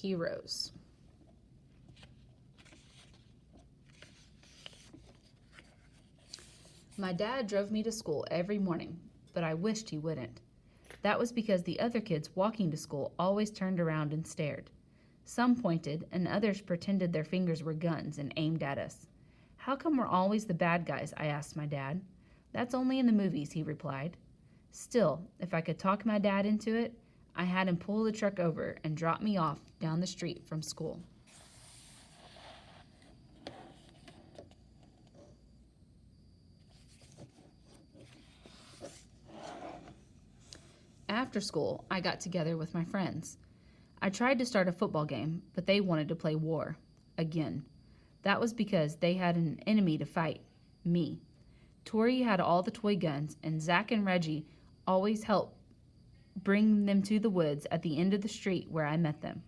heroes. My dad drove me to school every morning, but I wished he wouldn't. That was because the other kids walking to school always turned around and stared. Some pointed, and others pretended their fingers were guns and aimed at us. How come we're always the bad guys? I asked my dad. That's only in the movies, he replied. Still, if I could talk my dad into it, I had him pull the truck over and drop me off down the street from school. After school, I got together with my friends. I tried to start a football game, but they wanted to play war. Again. That was because they had an enemy to fight. Me. Tori had all the toy guns, and Zach and Reggie always helped bring them to the woods at the end of the street where I met them.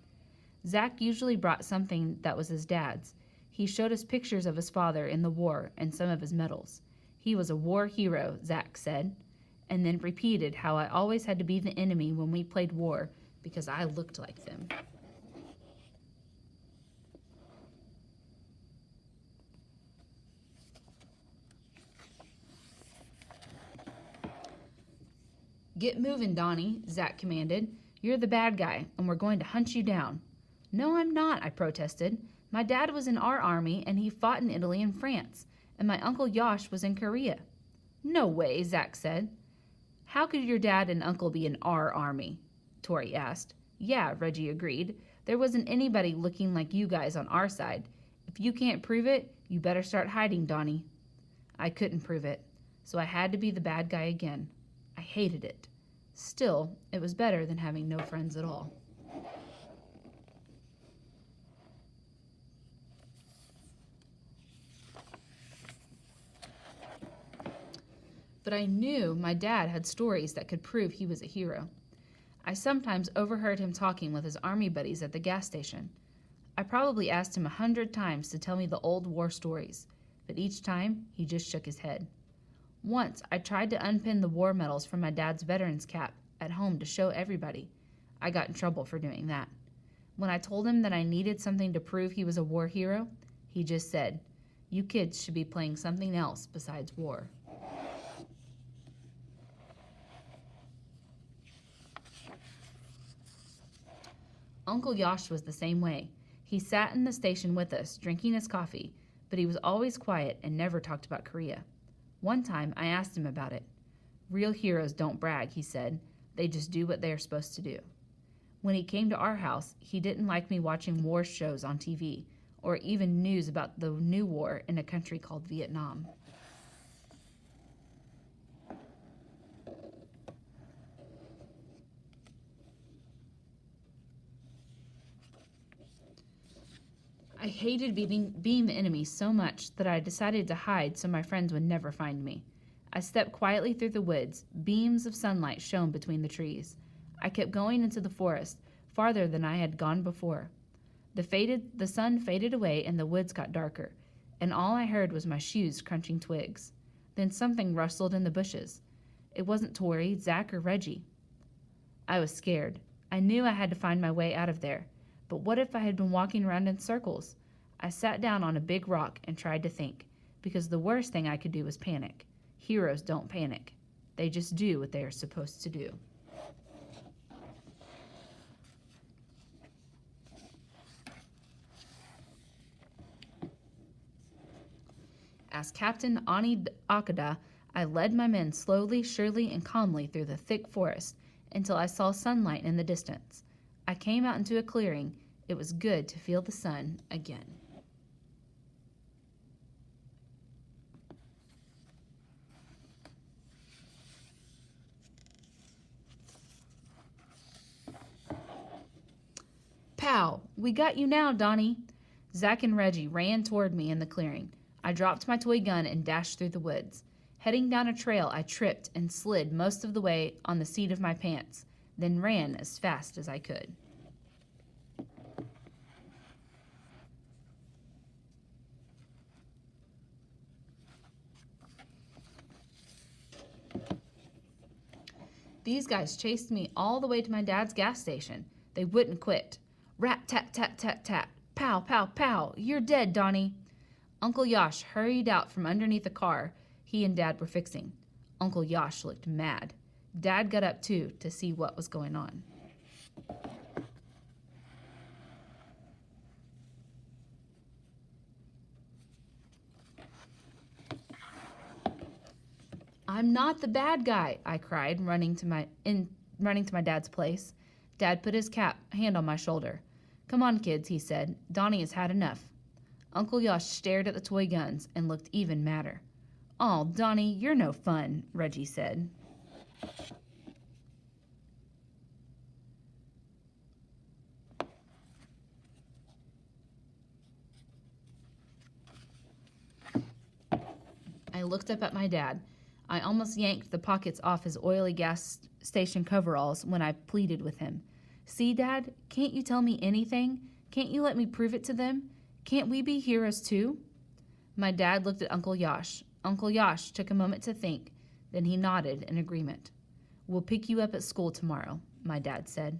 Zach usually brought something that was his dad's. He showed us pictures of his father in the war and some of his medals. He was a war hero, Zach said, and then repeated how I always had to be the enemy when we played war because I looked like them. Get moving, Donnie, Zach commanded. You're the bad guy, and we're going to hunt you down. No, I'm not, I protested. My dad was in our army, and he fought in Italy and France, and my uncle Yosh was in Korea. No way, Zach said. How could your dad and uncle be in our army? Tori asked. Yeah, Reggie agreed. There wasn't anybody looking like you guys on our side. If you can't prove it, you better start hiding, Donnie. I couldn't prove it, so I had to be the bad guy again. I hated it. Still, it was better than having no friends at all. But I knew my dad had stories that could prove he was a hero. I sometimes overheard him talking with his army buddies at the gas station. I probably asked him 100 times to tell me the old war stories, but each time he just shook his head. Once, I tried to unpin the war medals from my dad's veteran's cap at home to show everybody. I got in trouble for doing that. When I told him that I needed something to prove he was a war hero, he just said, "You kids should be playing something else besides war." Uncle Yosh was the same way. He sat in the station with us, drinking his coffee, but he was always quiet and never talked about Korea. One time, I asked him about it. Real heroes don't brag, he said. They just do what they are supposed to do. When he came to our house, he didn't like me watching war shows on TV, or even news about the new war in a country called Vietnam. I hated being the enemy so much that I decided to hide so my friends would never find me. I stepped quietly through the woods. Beams of sunlight shone between the trees. I kept going into the forest, farther than I had gone before. The sun faded away and the woods got darker, and all I heard was my shoes crunching twigs. Then something rustled in the bushes. It wasn't Tori, Zach, or Reggie. I was scared. I knew I had to find my way out of there. But what if I had been walking around in circles? I sat down on a big rock and tried to think, because the worst thing I could do was panic. Heroes don't panic. They just do what they are supposed to do. As Captain Ani Akada, I led my men slowly, surely, and calmly through the thick forest until I saw sunlight in the distance. I came out into a clearing. It was good to feel the sun again. Pow! We got you now, Donnie. Zach and Reggie ran toward me in the clearing. I dropped my toy gun and dashed through the woods. Heading down a trail, I tripped and slid most of the way on the seat of my pants, then ran as fast as I could. These guys chased me all the way to my dad's gas station. They wouldn't quit. Rat-tat-tat-tat-tat. Pow, pow, pow. You're dead, Donnie. Uncle Yosh hurried out from underneath the car he and Dad were fixing. Uncle Yosh looked mad. Dad got up, too, to see what was going on. I'm not the bad guy, I cried, running to my dad's place. Dad put his hand on my shoulder. Come on, kids, he said. Donnie has had enough. Uncle Yosh stared at the toy guns and looked even madder. Oh, Donnie, you're no fun, Reggie said. I looked up at my dad. I almost yanked the pockets off his oily gas station coveralls when I pleaded with him. See, Dad, can't you tell me anything? Can't you let me prove it to them? Can't we be heroes too? My dad looked at Uncle Yosh. Uncle Yosh took a moment to think. Then he nodded in agreement. We'll pick you up at school tomorrow, my dad said.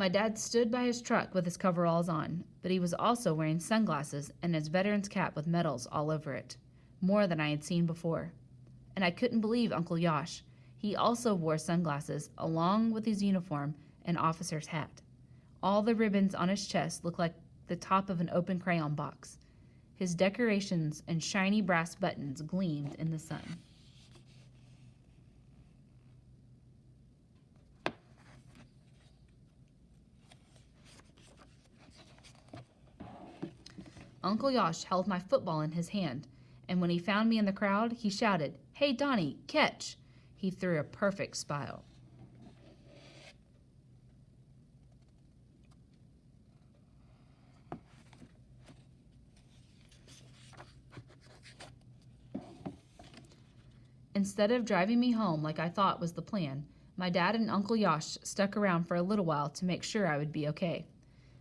My dad stood by his truck with his coveralls on, but he was also wearing sunglasses and his veteran's cap with medals all over it, more than I had seen before. And I couldn't believe Uncle Yosh. He also wore sunglasses along with his uniform and officer's hat. All the ribbons on his chest looked like the top of an open crayon box. His decorations and shiny brass buttons gleamed in the sun. Uncle Yosh held my football in his hand, and when he found me in the crowd, he shouted, Hey, Donnie, catch! He threw a perfect smile. Instead of driving me home like I thought was the plan, my dad and Uncle Yosh stuck around for a little while to make sure I would be okay.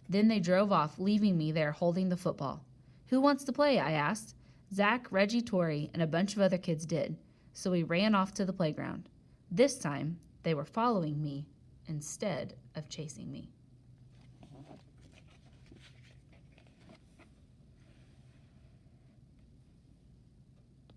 Then they drove off, leaving me there holding the football. Who wants to play? I asked. Zach, Reggie, Tori, and a bunch of other kids did, so we ran off to the playground. This time, they were following me instead of chasing me.